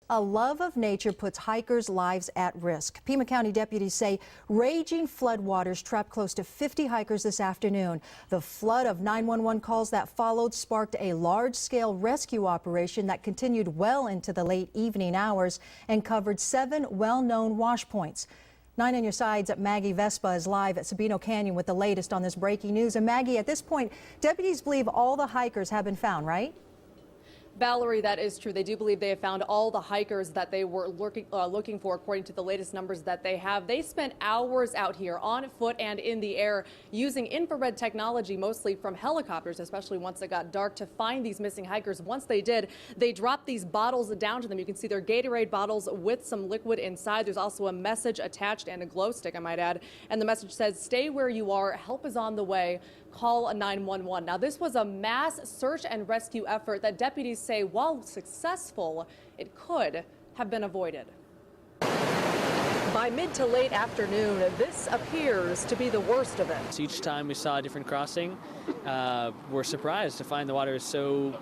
A love of nature puts hikers' lives at risk. Pima County deputies say raging floodwaters trapped close to 50 hikers this afternoon. The flood of 911 calls that followed sparked a large-scale rescue operation that continued well into the late evening hours and covered 7 well-known wash points. 9 on your sides. Maggie Vespa is live at Sabino Canyon with the latest on this breaking news. And Maggie, at this point, deputies believe all the hikers have been found, right? Valerie, that is true. They do believe they have found all the hikers that they were looking for, according to the latest numbers that they have. They spent hours out here on foot and in the air using infrared technology, mostly from helicopters, especially once it got dark, to find these missing hikers. Once they did, they dropped these bottles down to them. You can see they're Gatorade bottles with some liquid inside. There's also a message attached and a glow stick, I might add. And the message says, "Stay where you are. Help is on the way. Call a 911. Now, this was a mass search and rescue effort that deputies say, while successful, it could have been avoided. By mid to late afternoon, this appears to be the worst of it. Each time we saw a different crossing, we're surprised to find the water is so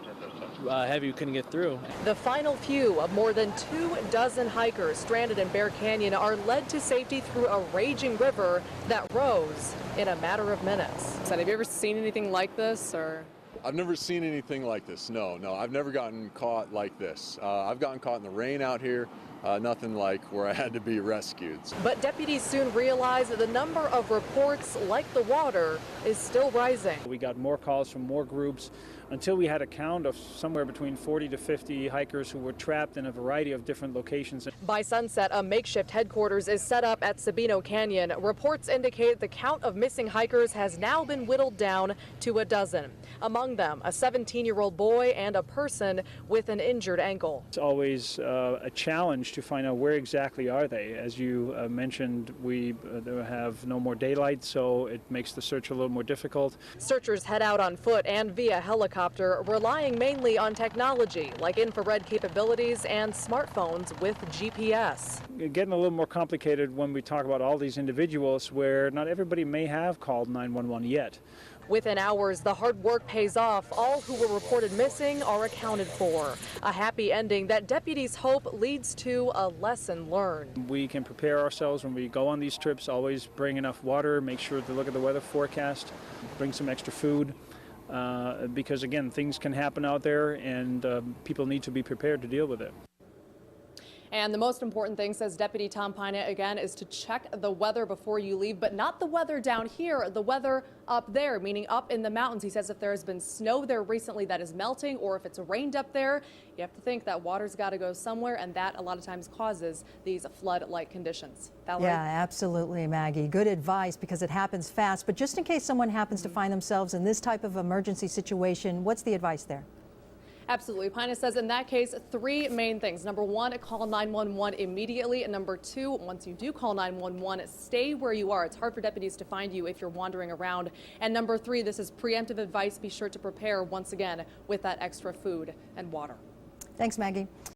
heavy we couldn't get through. The final few of more than 24 hikers stranded in Bear Canyon are led to safety through a raging river that rose in a matter of minutes. So have you ever seen anything like this, or? I've never seen anything like this. No, I've never gotten caught like this. I've gotten caught in the rain out here. Nothing like where I had to be rescued. But deputies soon realized that the number of reports like the water is still rising. We got more calls from more groups until we had a count of somewhere between 40 to 50 hikers who were trapped in a variety of different locations. By sunset, a makeshift headquarters is set up at Sabino Canyon. Reports indicate the count of missing hikers has now been whittled down to a dozen. Among them, a 17-year-old boy and a person with an injured ankle. It's always a challenge to find out where exactly are they. As you mentioned, we have no more daylight, so it makes the search a little more difficult. Searchers head out on foot and via helicopter, relying mainly on technology like infrared capabilities and smartphones with GPS. Getting a little more complicated when we talk about all these individuals where not everybody may have called 911 yet. Within hours, the hard work pays off. All who were reported missing are accounted for. A happy ending that deputies hope leads to a lesson learned. We can prepare ourselves when we go on these trips, always bring enough water, make sure to look at the weather forecast, bring some extra food, because again, things can happen out there and people need to be prepared to deal with it. And the most important thing, says Deputy Tom Pina again, is to check the weather before you leave, but not the weather down here, the weather up there, meaning up in the mountains. He says if there has been snow there recently that is melting, or if it's rained up there, you have to think that water's got to go somewhere, and that a lot of times causes these flood-like conditions. Valerie? Yeah, absolutely, Maggie. Good advice, because it happens fast. But just in case someone happens to find themselves in this type of emergency situation, what's the advice there? Absolutely. Pina says in that case, 3 main things. Number 1, call 911 immediately. And number 2, once you do call 911, stay where you are. It's hard for deputies to find you if you're wandering around. And number 3, this is preemptive advice. Be sure to prepare once again with that extra food and water. Thanks, Maggie.